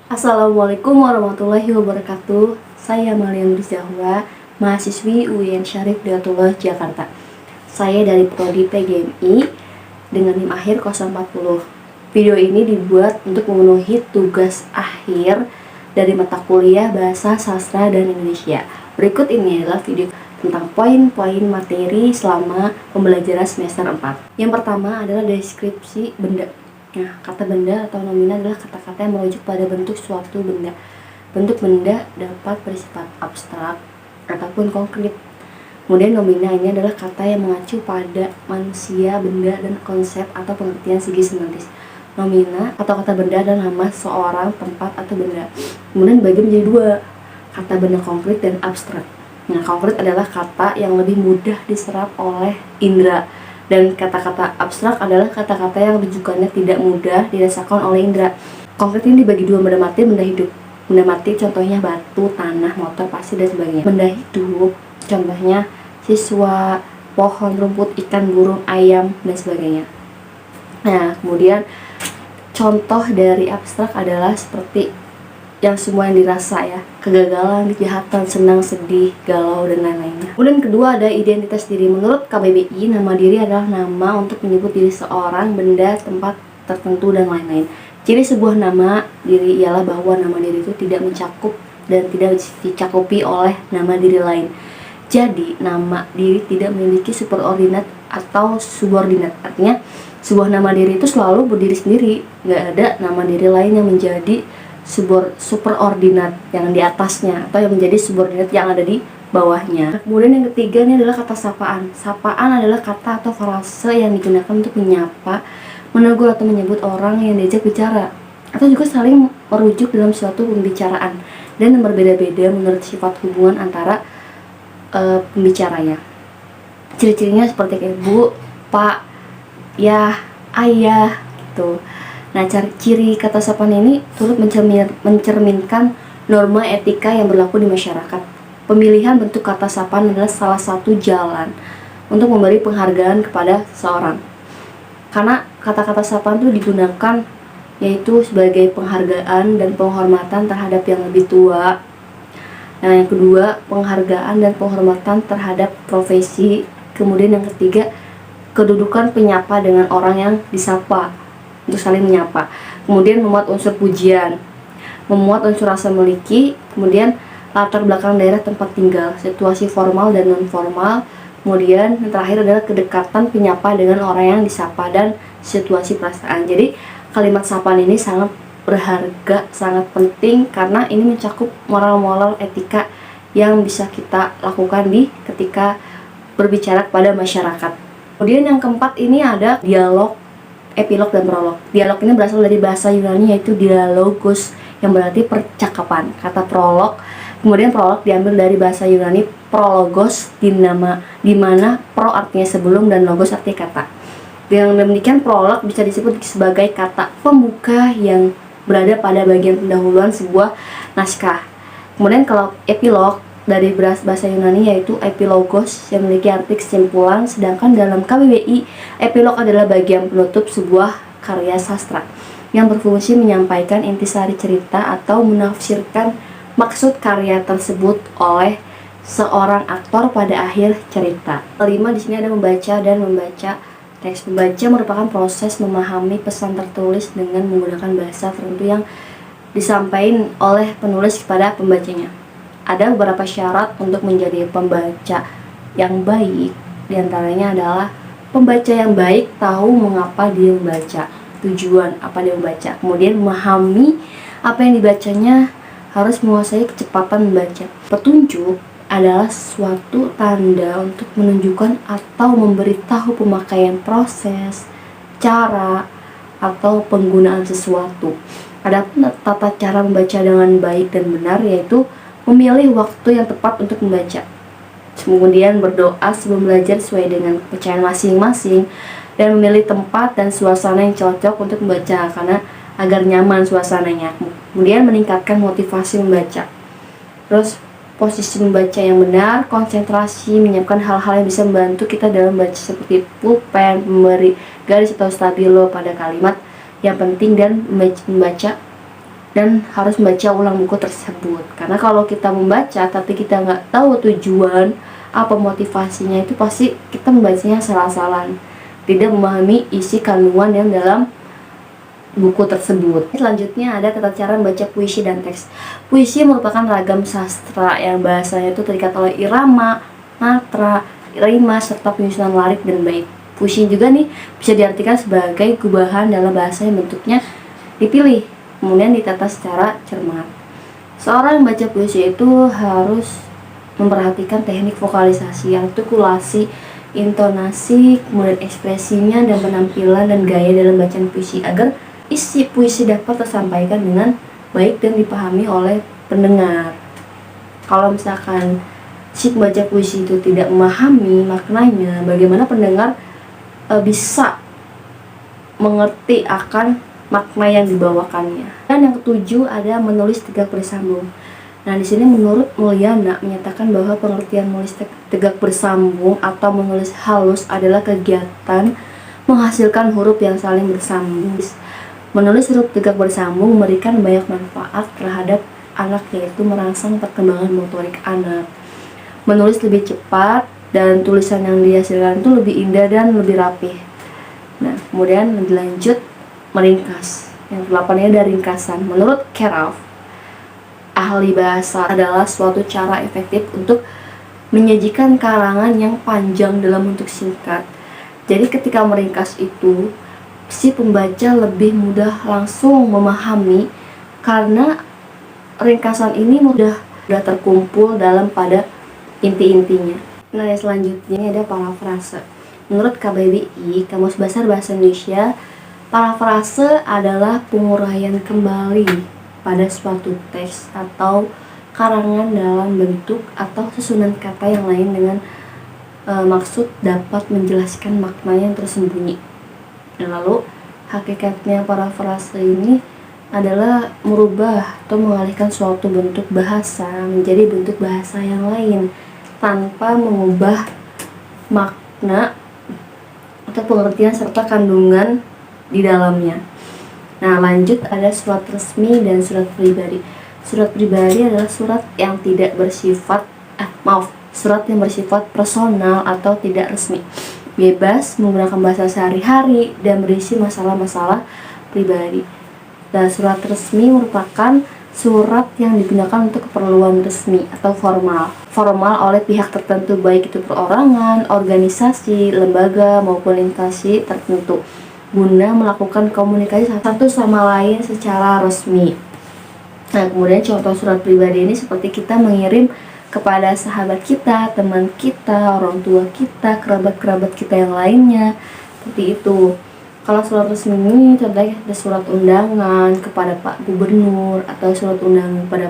Assalamualaikum warahmatullahi wabarakatuh. Saya Mariam Rizahwa, mahasiswi UIN Syarif Hidayatullah Jakarta. Saya dari Prodi PGMI dengan NIM akhir 040. Video ini dibuat untuk memenuhi tugas akhir dari mata kuliah Bahasa Sastra dan Indonesia. Berikut ini adalah video tentang poin-poin materi selama pembelajaran semester 4. Yang pertama adalah deskripsi benda. Nah, kata benda atau nomina adalah kata-kata yang merujuk pada bentuk suatu benda. Bentuk benda dapat bersifat abstrak ataupun konkret. Kemudian nomina ini adalah kata yang mengacu pada manusia, benda, dan konsep atau pengertian segi semantis. Nomina atau kata benda adalah nama seorang, tempat, atau benda. Kemudian dibagi menjadi dua, kata benda konkret dan abstrak. Nah, konkret adalah kata yang lebih mudah diserap oleh indera. Dan kata-kata abstrak adalah kata-kata yang rujukannya tidak mudah dirasakan oleh indera. Konkret ini dibagi dua, benda mati, benda hidup. Benda mati contohnya batu, tanah, motor, pasir, dan sebagainya. Benda hidup contohnya siswa, pohon, rumput, ikan, burung, ayam, dan sebagainya. Nah, kemudian contoh dari abstrak adalah seperti yang semua yang dirasa ya, kegagalan, kejahatan, senang, sedih, galau, dan lain-lainnya. Kemudian kedua ada identitas diri. Menurut KBBI, nama diri adalah nama untuk menyebut diri seorang, benda, tempat tertentu, dan lain-lain. Ciri sebuah nama diri ialah bahwa nama diri itu tidak mencakup dan tidak dicakupi oleh nama diri lain. Jadi, nama diri tidak memiliki superordinat atau subordinat. Artinya, sebuah nama diri itu selalu berdiri sendiri. Nggak ada nama diri lain yang menjadi superordinat yang di atasnya atau yang menjadi subordinat yang ada di bawahnya. Kemudian yang ketiga ini adalah kata sapaan. Sapaan adalah kata atau frase yang digunakan untuk menyapa, menegur atau menyebut orang yang diajak bicara, atau juga saling merujuk dalam suatu pembicaraan dan yang berbeda-beda menurut sifat hubungan antara pembicaranya. Ciri-cirinya seperti kayak bu, pak, ya, ayah gitu. Nah, ciri kata sapaan ini turut mencerminkan norma etika yang berlaku di masyarakat. Pemilihan bentuk kata sapaan adalah salah satu jalan untuk memberi penghargaan kepada seorang. Karena kata-kata sapaan itu digunakan yaitu sebagai penghargaan dan penghormatan terhadap yang lebih tua. Nah, yang kedua, penghargaan dan penghormatan terhadap profesi. Kemudian yang ketiga, kedudukan penyapa dengan orang yang disapa, untuk saling menyapa. Kemudian memuat unsur pujian, memuat unsur rasa memiliki, kemudian latar belakang daerah tempat tinggal, situasi formal dan non formal. Kemudian yang terakhir adalah kedekatan penyapa dengan orang yang disapa dan situasi perasaan. Jadi kalimat sapaan ini sangat berharga, sangat penting karena ini mencakup moral-moral etika yang bisa kita lakukan ketika berbicara kepada masyarakat. Kemudian yang keempat ini ada dialog, epilog, dan prolog. Dialog ini berasal dari bahasa Yunani yaitu dialogos yang berarti percakapan. Kata prolog, kemudian prolog diambil dari bahasa Yunani prologos di mana pro artinya sebelum dan logos artinya kata. Dengan demikian prolog bisa disebut sebagai kata pembuka yang berada pada bagian pendahuluan sebuah naskah. Kemudian kalau epilog dari bahasa Yunani yaitu epilogos yang memiliki arti kesimpulan, sedangkan dalam KBBI epilog adalah bagian penutup sebuah karya sastra yang berfungsi menyampaikan intisari cerita atau menafsirkan maksud karya tersebut oleh seorang aktor pada akhir cerita. Kelima, di sini ada membaca dan membaca teks. Membaca merupakan proses memahami pesan tertulis dengan menggunakan bahasa tertentu yang disampaikan oleh penulis kepada pembacanya. Ada beberapa syarat untuk menjadi pembaca yang baik. Di antaranya adalah pembaca yang baik tahu mengapa dia membaca, tujuan apa dia membaca, kemudian memahami apa yang dibacanya, harus menguasai kecepatan membaca. Petunjuk adalah suatu tanda untuk menunjukkan atau memberitahu pemakaian proses, cara, atau penggunaan sesuatu. Adapun tata cara membaca dengan baik dan benar yaitu memilih waktu yang tepat untuk membaca, kemudian berdoa sebelum belajar sesuai dengan kepercayaan masing-masing, dan memilih tempat dan suasana yang cocok untuk membaca karena agar nyaman suasananya. Kemudian meningkatkan motivasi membaca. Terus posisi membaca yang benar, konsentrasi, menyiapkan hal-hal yang bisa membantu kita dalam membaca seperti pulpen, memberi garis atau stabilo pada kalimat yang penting, dan membaca dan harus membaca ulang buku tersebut. Karena kalau kita membaca tapi kita nggak tahu tujuan apa motivasinya, itu pasti kita membacanya salah-salah, tidak memahami isi kandungan yang dalam buku tersebut. Selanjutnya ada tata cara membaca puisi dan teks. Puisi merupakan ragam sastra yang bahasanya itu terikat oleh irama, matra, rima, serta penyusunan lirik dan bait. Puisi juga nih bisa diartikan sebagai gubahan dalam bahasa yang bentuknya dipilih, kemudian ditata secara cermat. Seorang yang baca puisi itu harus memperhatikan teknik vokalisasi, artikulasi, intonasi, kemudian ekspresinya dan penampilan dan gaya dalam bacaan puisi agar isi puisi dapat tersampaikan dengan baik dan dipahami oleh pendengar. Kalau misalkan si pembaca puisi itu tidak memahami maknanya, bagaimana pendengar bisa mengerti akan makna yang dibawakannya. Dan yang ketujuh ada menulis tegak bersambung. Nah, di sini menurut Mulyana menyatakan bahwa pengertian menulis tegak bersambung atau menulis halus adalah kegiatan menghasilkan huruf yang saling bersambung. Menulis huruf tegak bersambung memberikan banyak manfaat terhadap anak, yaitu merangsang perkembangan motorik anak. Menulis lebih cepat dan tulisan yang dihasilkan itu lebih indah dan lebih rapih. Nah, kemudian dilanjut meringkas. Yang ke-8 ada ringkasan. Menurut Keraf, ahli bahasa adalah suatu cara efektif untuk menyajikan karangan yang panjang dalam bentuk singkat. Jadi ketika meringkas itu, si pembaca lebih mudah langsung memahami karena ringkasan ini mudah terkumpul dalam pada inti-intinya. Nah, yang selanjutnya ada parafrase. Menurut KBBI, Kamus Besar Bahasa Indonesia, parafrase adalah penguraian kembali pada suatu teks atau karangan dalam bentuk atau susunan kata yang lain dengan maksud dapat menjelaskan makna yang tersembunyi. Dan lalu hakikatnya parafrase ini adalah merubah atau mengalihkan suatu bentuk bahasa menjadi bentuk bahasa yang lain tanpa mengubah makna atau pengertian serta kandungan di dalamnya. Nah, lanjut ada surat resmi dan surat pribadi. Surat pribadi adalah surat yang tidak bersifat surat yang bersifat personal atau tidak resmi, bebas menggunakan bahasa sehari-hari dan berisi masalah-masalah pribadi. Dan surat resmi merupakan surat yang digunakan untuk keperluan resmi atau formal oleh pihak tertentu, baik itu perorangan, organisasi, lembaga maupun instansi tertentu, guna melakukan komunikasi satu sama lain secara resmi. Nah, kemudian contoh surat pribadi ini seperti kita mengirim kepada sahabat kita, teman kita, orang tua kita, kerabat-kerabat kita yang lainnya, seperti itu. Kalau surat resmi ini contohnya ada surat undangan kepada Pak Gubernur, atau surat undangan kepada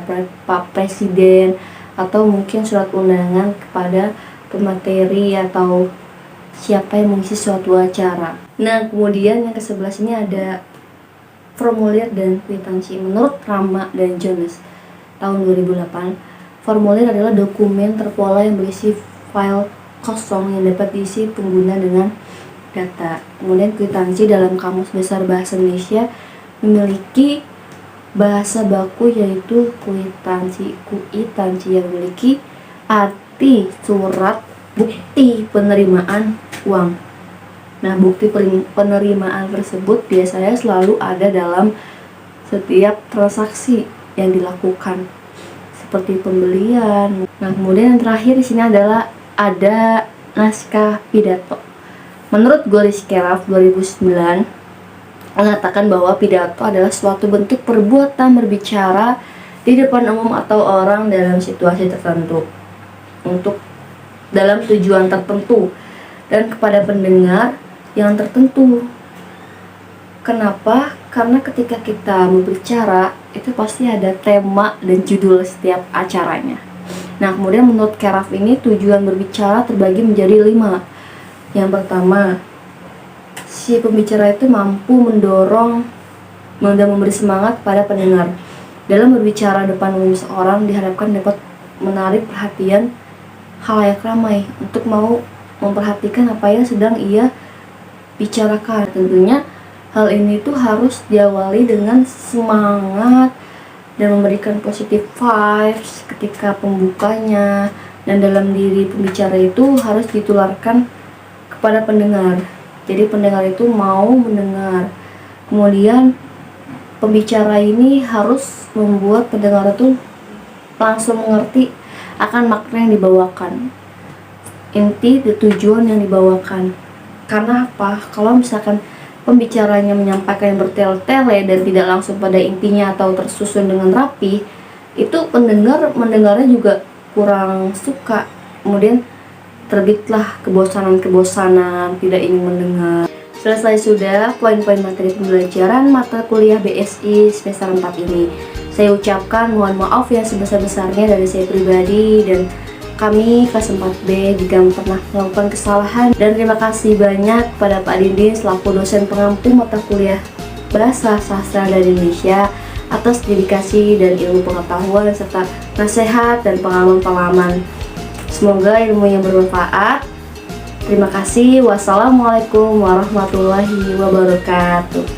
Pak Presiden, atau mungkin surat undangan kepada pemateri atau siapa yang mengisi suatu acara. Nah, kemudian yang ke-11 ini ada formulir dan kwitansi. Menurut Rama dan Jones tahun 2008, formulir adalah dokumen terpola yang berisi file kosong yang dapat diisi pengguna dengan data. Kemudian kwitansi dalam Kamus Besar Bahasa Indonesia memiliki bahasa baku yaitu kwitansi yang memiliki arti surat bukti penerimaan uang. Nah, bukti penerimaan tersebut biasanya selalu ada dalam setiap transaksi yang dilakukan, seperti pembelian. Nah, kemudian yang terakhir di sini adalah ada naskah pidato. Menurut Goris Keraf 2009 mengatakan bahwa pidato adalah suatu bentuk perbuatan berbicara di depan umum atau orang dalam situasi tertentu untuk dalam tujuan tertentu dan kepada pendengar yang tertentu. Kenapa? Karena ketika kita berbicara itu pasti ada tema dan judul setiap acaranya. Nah, kemudian menurut Keraf ini tujuan berbicara terbagi menjadi 5. Yang pertama, si pembicara itu mampu mendorong dan memberi semangat pada pendengar. Dalam berbicara depan umum seorang diharapkan dapat menarik perhatian khalayak ramai untuk mau memperhatikan apa yang sedang ia bicarakan. Tentunya hal ini tuh harus diawali dengan semangat dan memberikan positive vibes ketika pembukanya, dan dalam diri pembicara itu harus ditularkan kepada pendengar. Jadi pendengar itu mau mendengar. Kemudian pembicara ini harus membuat pendengar itu langsung mengerti akan makna yang dibawakan, inti tujuan yang dibawakan. Karena apa? Kalau misalkan pembicaranya menyampaikan yang bertele-tele dan tidak langsung pada intinya atau tersusun dengan rapi, itu mendengarnya juga kurang suka. Kemudian terbitlah kebosanan, tidak ingin mendengar. Selesai sudah poin-poin materi pembelajaran mata kuliah BSI semester 4 ini. Saya ucapkan mohon maaf yang sebesar-besarnya dari saya pribadi dan kami kelas 4B jika pernah melakukan kesalahan, dan terima kasih banyak kepada Pak Dindin selaku dosen pengampu mata kuliah Bahasa Sastra dan Indonesia atas dedikasi dan ilmu pengetahuan serta nasihat dan pengalaman-pengalaman. Semoga ilmu yang bermanfaat. Terima kasih. Wassalamualaikum warahmatullahi wabarakatuh.